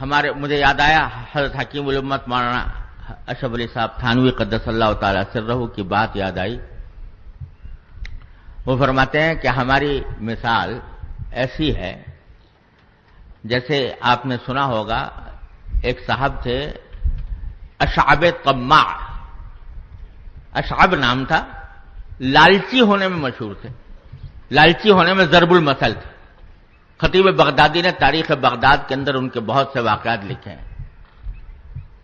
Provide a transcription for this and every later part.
مجھے یاد آیا حضرت حکیم الامت مولانا اشرف علی صاحب تھانوی قدس اللہ تعالی سرہ کی بات یاد آئی. وہ فرماتے ہیں کہ ہماری مثال ایسی ہے جیسے آپ نے سنا ہوگا ایک صاحب تھے اشعب طماع. اشعب نام تھا، لالچی ہونے میں مشہور تھے، لالچی ہونے میں ضرب المثل تھے. خطیب بغدادی نے تاریخ بغداد کے اندر ان کے بہت سے واقعات لکھے ہیں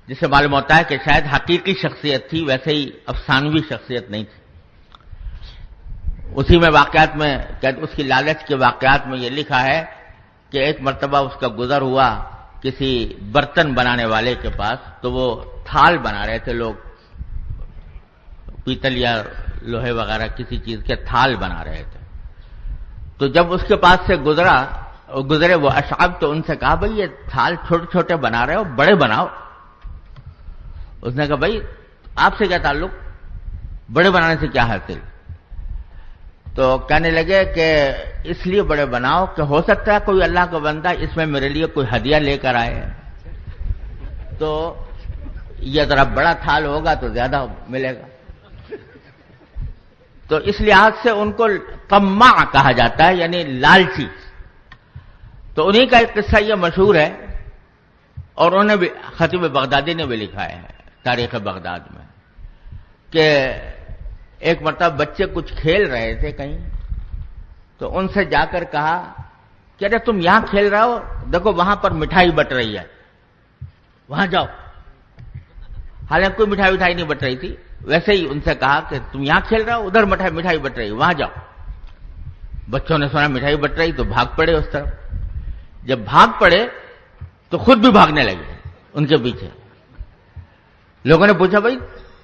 جس سے معلوم ہوتا ہے کہ شاید حقیقی شخصیت تھی، ویسے ہی افسانوی شخصیت نہیں تھی. اسی میں واقعات میں اس کی لالچ کے واقعات میں یہ لکھا ہے کہ ایک مرتبہ اس کا گزر ہوا کسی برتن بنانے والے کے پاس، تو وہ تھال بنا رہے تھے لوگ، پیتل یا لوہے وغیرہ کسی چیز کے تھال بنا رہے تھے. تو جب اس کے پاس سے گزرے وہ اشعب، تو ان سے کہا بھئی یہ تھال چھوٹے چھوٹے بنا رہے ہو، بڑے بناؤ. اس نے کہا بھئی آپ سے کیا تعلق، بڑے بنانے سے کیا حاصل؟ تو کہنے لگے کہ اس لیے بڑے بناؤ کہ ہو سکتا ہے کوئی اللہ کا بندہ اس میں میرے لیے کوئی ہدیہ لے کر آئے، تو یہ ذرا بڑا تھال ہوگا تو زیادہ ملے گا. تو اس لحاظ سے ان کو طماع کہا جاتا ہے، یعنی لالچی. تو انہی کا ایک قصہ یہ مشہور ہے، اور انہوں نے بھی خطیب بغدادی نے بھی لکھا ہے تاریخ بغداد میں کہ ایک مرتبہ بچے کچھ کھیل رہے تھے کہیں، تو ان سے جا کر کہا کہ ارے تم یہاں کھیل رہے ہو، دیکھو وہاں پر مٹھائی بٹ رہی ہے، وہاں جاؤ. حالانکہ کوئی مٹھائی نہیں بٹ رہی تھی، ویسے ہی ان سے کہا کہ تم یہاں کھیل رہے ہو، ادھر مٹھائی بٹ رہی ہے، وہاں جاؤ. بچوں نے سنا مٹھائی بٹ رہی تو بھاگ پڑے اس طرف. جب بھاگ پڑے تو خود بھی بھاگنے لگے ان کے پیچھے. لوگوں نے پوچھا بھائی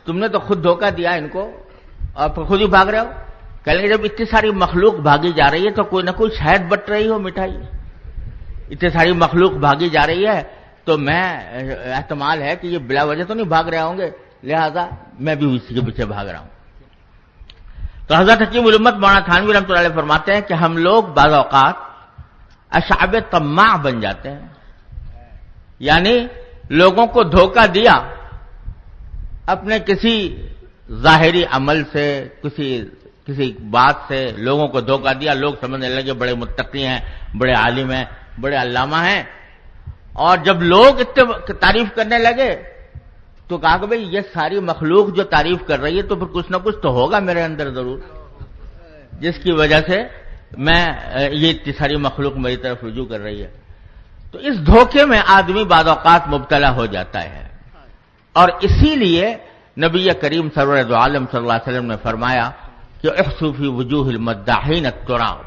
تم نے تو خود دھوکہ دیا ان کو اور پھر خود ہی بھاگ رہے ہو. کہنے لگے جب اتنی ساری مخلوق بھاگی جا رہی ہے تو کوئی نہ کوئی شاید بٹ رہی ہو مٹھائی. اتنی ساری مخلوق بھاگی جا رہی ہے تو میں احتمال ہے کہ یہ بلا وجہ تو نہیں بھاگ رہے ہوں گے، لہذا میں بھی اسی کے پیچھے بھاگ رہا ہوں. تو حضرت حکیم الامت مولانا تھانوی رحمۃ اللہ علیہ فرماتے ہیں کہ ہم لوگ بعض اوقات اشعب طماع بن جاتے ہیں، یعنی لوگوں کو دھوکہ دیا اپنے کسی ظاہری عمل سے، کسی بات سے لوگوں کو دھوکہ دیا. لوگ سمجھنے لگے بڑے متقی ہیں، بڑے عالم ہیں، بڑے علامہ ہیں. اور جب لوگ تعریف کرنے لگے تو کہا کہ بھئی یہ ساری مخلوق جو تعریف کر رہی ہے تو پھر کچھ نہ کچھ تو ہوگا میرے اندر ضرور، جس کی وجہ سے میں یہ اتنی ساری مخلوق میری طرف رجوع کر رہی ہے. تو اس دھوکے میں آدمی بعض اوقات مبتلا ہو جاتا ہے. اور اسی لیے نبی کریم سرور دو عالم صلی اللہ علیہ وسلم نے فرمایا کہ احسوا فی وجوہ المداحین التراب،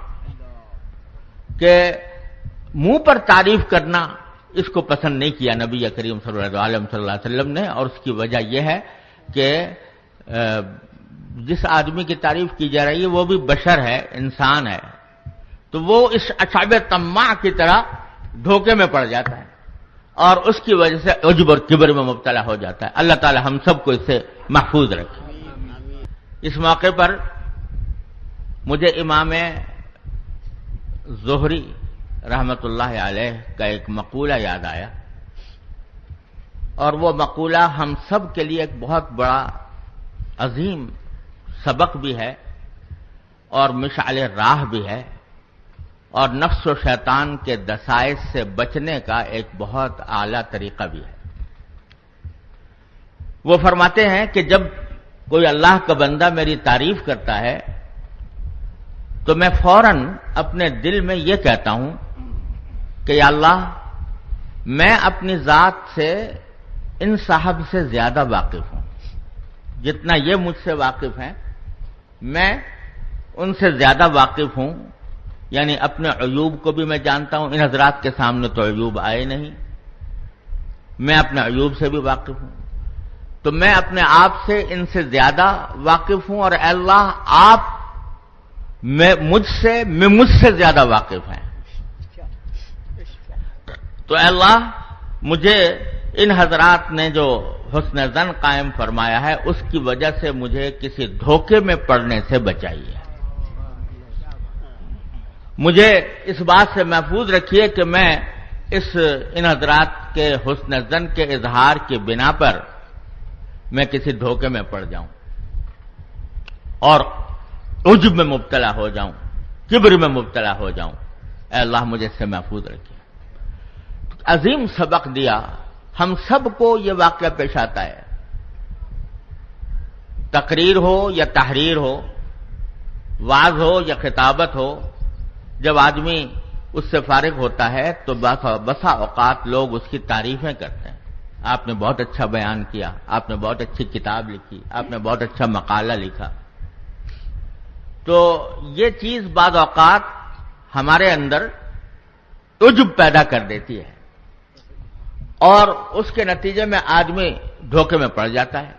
کہ منہ پر تعریف کرنا اس کو پسند نہیں کیا نبی کریم سرور دو عالم صلی اللہ علیہ وسلم نے. اور اس کی وجہ یہ ہے کہ جس آدمی کی تعریف کی جا رہی ہے وہ بھی بشر ہے، انسان ہے، تو وہ اس اشعب طماع کی طرح دھوکے میں پڑ جاتا ہے اور اس کی وجہ سے عجب اور کبر میں مبتلا ہو جاتا ہے. اللہ تعالی ہم سب کو اس سے محفوظ رکھے. اس موقع پر مجھے امام زہری رحمت اللہ علیہ کا ایک مقولہ یاد آیا، اور وہ مقولہ ہم سب کے لیے ایک بہت بڑا عظیم سبق بھی ہے اور مشعل راہ بھی ہے، اور نفس و شیطان کے دسائس سے بچنے کا ایک بہت اعلیٰ طریقہ بھی ہے. وہ فرماتے ہیں کہ جب کوئی اللہ کا بندہ میری تعریف کرتا ہے تو میں فوراً اپنے دل میں یہ کہتا ہوں کہ یا اللہ میں اپنی ذات سے ان صاحب سے زیادہ واقف ہوں، جتنا یہ مجھ سے واقف ہیں میں ان سے زیادہ واقف ہوں. یعنی اپنے عیوب کو بھی میں جانتا ہوں، ان حضرات کے سامنے تو عیوب آئے نہیں، میں اپنے عیوب سے بھی واقف ہوں. تو میں اپنے آپ سے ان سے زیادہ واقف ہوں، اور اے اللہ آپ مجھ سے زیادہ واقف ہیں. تو اے اللہ مجھے ان حضرات نے جو حسن ظن قائم فرمایا ہے اس کی وجہ سے مجھے کسی دھوکے میں پڑنے سے بچائیے. مجھے اس بات سے محفوظ رکھیے کہ میں ان حضرات کے حسن زن کے اظہار کی بنا پر میں کسی دھوکے میں پڑ جاؤں اور عجب میں مبتلا ہو جاؤں، کبر میں مبتلا ہو جاؤں، اے اللہ مجھے اس سے محفوظ رکھیے۔ عظیم سبق دیا، ہم سب کو یہ واقعہ پیش آتا ہے، تقریر ہو یا تحریر ہو، وعظ ہو یا خطابت ہو، جب آدمی اس سے فارغ ہوتا ہے تو بسا اوقات لوگ اس کی تعریفیں کرتے ہیں، آپ نے بہت اچھا بیان کیا، آپ نے بہت اچھی کتاب لکھی، آپ نے بہت اچھا مقالہ لکھا۔ تو یہ چیز بعض اوقات ہمارے اندر عجب پیدا کر دیتی ہے اور اس کے نتیجے میں آدمی دھوکے میں پڑ جاتا ہے۔